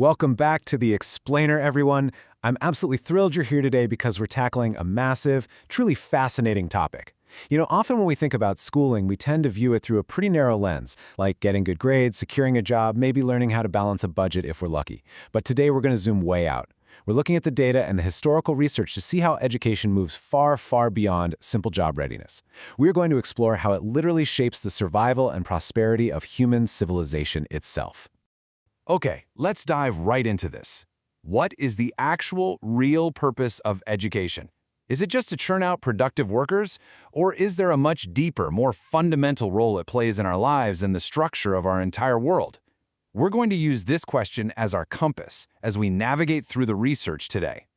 Welcome back to The Explainer, everyone. I'm absolutely thrilled you're here today because we're tackling a massive, truly fascinating topic. Often when we think about schooling, we tend to view it through a pretty narrow lens, like getting good grades, securing a job, maybe learning how to balance a budget if we're lucky. But today we're going to zoom way out. We're looking at the data and the historical research to see how education moves far, far beyond simple job readiness. We're going to explore how it literally shapes the survival and prosperity of human civilization itself. Okay, let's dive right into this. What is the actual, real purpose of education? Is it just to churn out productive workers? Or is there a much deeper, more fundamental role it plays in our lives and the structure of our entire world? We're going to use this question as our compass as we navigate through the research today.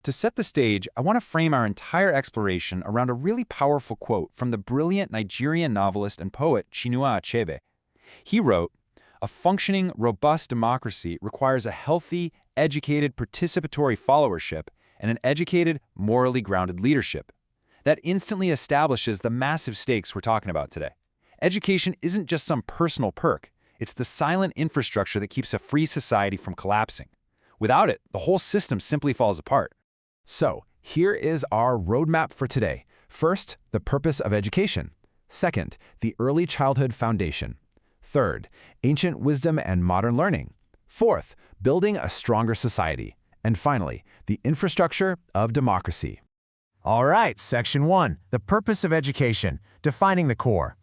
To set the stage, I want to frame our entire exploration around a really powerful quote from the brilliant Nigerian novelist and poet Chinua Achebe. He wrote, "A functioning, robust democracy requires a healthy, educated, participatory followership and an educated, morally grounded leadership." That instantly establishes the massive stakes we're talking about today. Education isn't just some personal perk. It's the silent infrastructure that keeps a free society from collapsing. Without it, the whole system simply falls apart. So, here is our roadmap for today. First, the purpose of education. Second, the early childhood foundation. Third, ancient wisdom and modern learning. Fourth, building a stronger society. And finally, the infrastructure of democracy. All right, Section 1, the purpose of education, defining the core.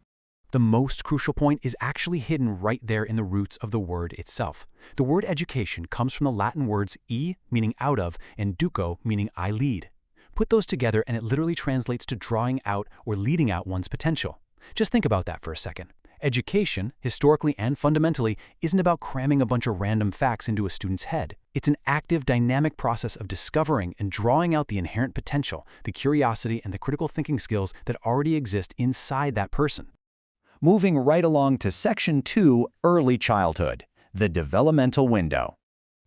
The most crucial point is actually hidden right there in the roots of the word itself. The word education comes from the Latin words e, meaning out of, and duco, meaning I lead. Put those together and it literally translates to drawing out or leading out one's potential. Just think about that for a second. Education, historically and fundamentally, isn't about cramming a bunch of random facts into a student's head. It's an active, dynamic process of discovering and drawing out the inherent potential, the curiosity, and the critical thinking skills that already exist inside that person. Moving right along to Section 2, Early Childhood, the developmental window.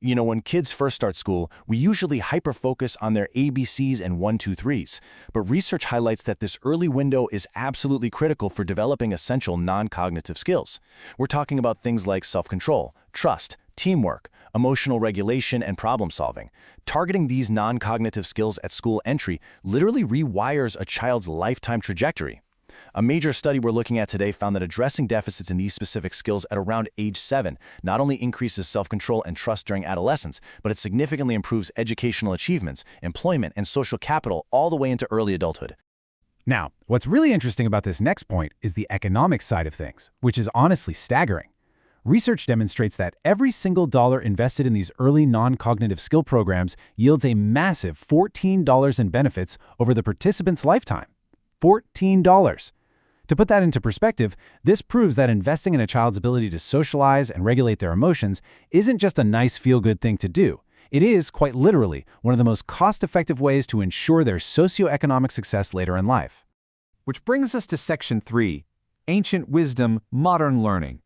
When kids first start school, we usually hyper-focus on their ABCs and 1, 2, 3s. But research highlights that this early window is absolutely critical for developing essential non-cognitive skills. We're talking about things like self-control, trust, teamwork, emotional regulation, and problem-solving. Targeting these non-cognitive skills at school entry literally rewires a child's lifetime trajectory. A major study we're looking at today found that addressing deficits in these specific skills at around age 7 not only increases self-control and trust during adolescence, but it significantly improves educational achievements, employment, and social capital all the way into early adulthood. Now, what's really interesting about this next point is the economic side of things, which is honestly staggering. Research demonstrates that every single dollar invested in these early non-cognitive skill programs yields a massive $14 in benefits over the participant's lifetime. $14. To put that into perspective, this proves that investing in a child's ability to socialize and regulate their emotions isn't just a nice feel-good thing to do. It is, quite literally, one of the most cost-effective ways to ensure their socioeconomic success later in life. Which brings us to Section 3, Ancient Wisdom, Modern Learning.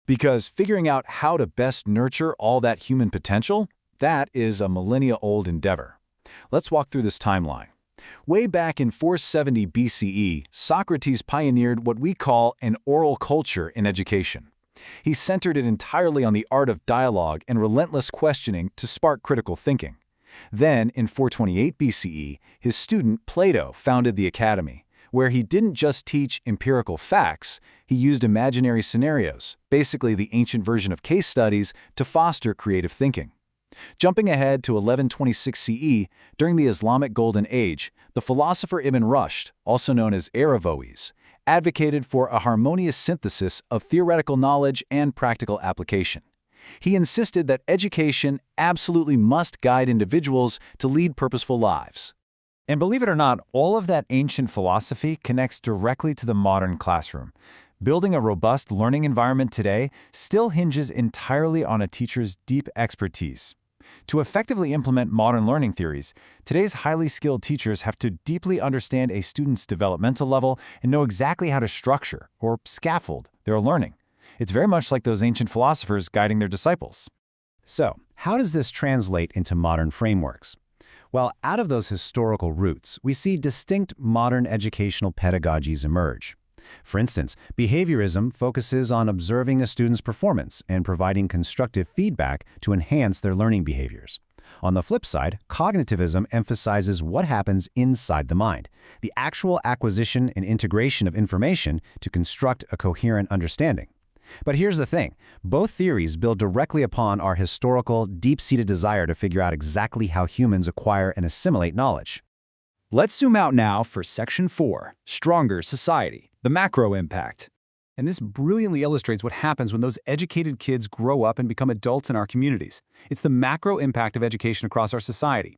Because figuring out how to best nurture all that human potential, that is a millennia-old endeavor. Let's walk through this timeline. Way back in 470 BCE, Socrates pioneered what we call an oral culture in education. He centered it entirely on the art of dialogue and relentless questioning to spark critical thinking. Then, in 428 BCE, his student Plato founded the Academy, where he didn't just teach empirical facts, he used imaginary scenarios, basically the ancient version of case studies, to foster creative thinking. Jumping ahead to 1126 CE, during the Islamic Golden Age, the philosopher Ibn Rushd, also known as Averroes, advocated for a harmonious synthesis of theoretical knowledge and practical application. He insisted that education absolutely must guide individuals to lead purposeful lives. And believe it or not, all of that ancient philosophy connects directly to the modern classroom. Building a robust learning environment today still hinges entirely on a teacher's deep expertise. To effectively implement modern learning theories, today's highly skilled teachers have to deeply understand a student's developmental level and know exactly how to structure or scaffold their learning. It's very much like those ancient philosophers guiding their disciples. So, how does this translate into modern frameworks? Well, out of those historical roots, we see distinct modern educational pedagogies emerge. For instance, behaviorism focuses on observing a student's performance and providing constructive feedback to enhance their learning behaviors. On the flip side, cognitivism emphasizes what happens inside the mind, the actual acquisition and integration of information to construct a coherent understanding. But here's the thing, both theories build directly upon our historical, deep-seated desire to figure out exactly how humans acquire and assimilate knowledge. Let's zoom out now for Section 4, Stronger Society, the macro impact. And this brilliantly illustrates what happens when those educated kids grow up and become adults in our communities. It's the macro impact of education across our society.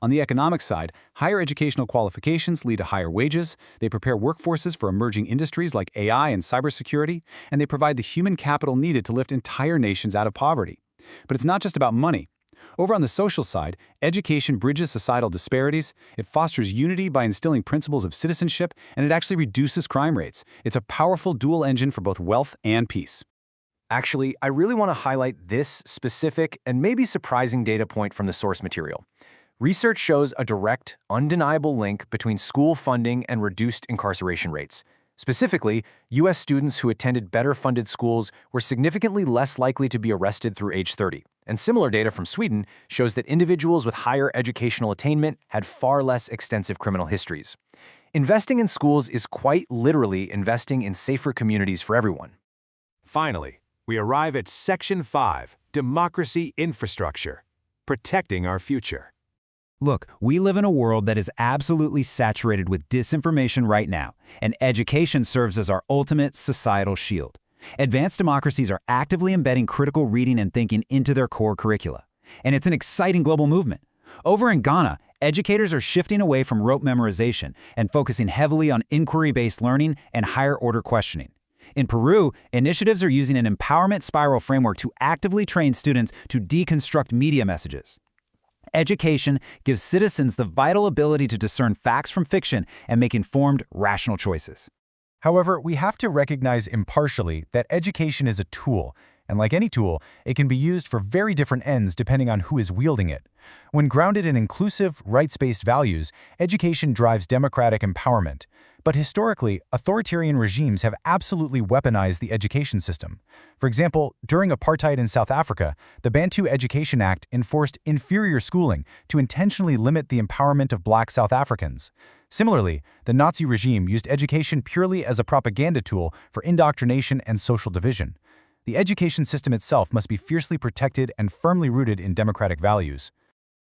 On the economic side, higher educational qualifications lead to higher wages, they prepare workforces for emerging industries like AI and cybersecurity, and they provide the human capital needed to lift entire nations out of poverty. But it's not just about money. Over on the social side, education bridges societal disparities, it fosters unity by instilling principles of citizenship, and it actually reduces crime rates. It's a powerful dual engine for both wealth and peace. Actually, I really want to highlight this specific and maybe surprising data point from the source material. Research shows a direct, undeniable link between school funding and reduced incarceration rates. Specifically, U.S. students who attended better-funded schools were significantly less likely to be arrested through age 30. And similar data from Sweden shows that individuals with higher educational attainment had far less extensive criminal histories. Investing in schools is quite literally investing in safer communities for everyone. Finally, we arrive at Section 5, Democracy Infrastructure, Protecting Our Future. Look, we live in a world that is absolutely saturated with disinformation right now, and education serves as our ultimate societal shield. Advanced democracies are actively embedding critical reading and thinking into their core curricula. And it's an exciting global movement. Over in Ghana, educators are shifting away from rote memorization and focusing heavily on inquiry-based learning and higher-order questioning. In Peru, initiatives are using an empowerment spiral framework to actively train students to deconstruct media messages. Education gives citizens the vital ability to discern facts from fiction and make informed, rational choices. However, we have to recognize impartially that education is a tool, and like any tool, it can be used for very different ends depending on who is wielding it. When grounded in inclusive, rights-based values, education drives democratic empowerment. But historically, authoritarian regimes have absolutely weaponized the education system. For example, during apartheid in South Africa, the Bantu Education Act enforced inferior schooling to intentionally limit the empowerment of Black South Africans. Similarly, the Nazi regime used education purely as a propaganda tool for indoctrination and social division. The education system itself must be fiercely protected and firmly rooted in democratic values.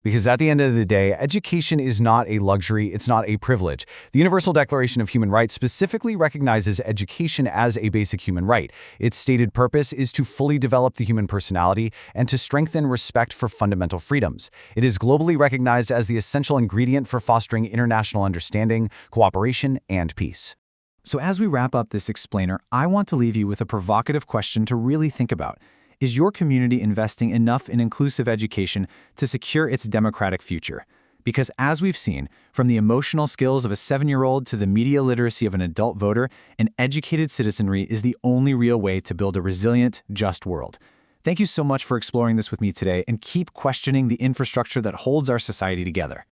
Because at the end of the day, education is not a luxury, it's not a privilege. The Universal Declaration of Human Rights specifically recognizes education as a basic human right. Its stated purpose is to fully develop the human personality and to strengthen respect for fundamental freedoms. It is globally recognized as the essential ingredient for fostering international understanding, cooperation, and peace. So as we wrap up this explainer, I want to leave you with a provocative question to really think about. Is your community investing enough in inclusive education to secure its democratic future? Because as we've seen, from the emotional skills of a 7-year-old to the media literacy of an adult voter, an educated citizenry is the only real way to build a resilient, just world. Thank you so much for exploring this with me today, and keep questioning the infrastructure that holds our society together.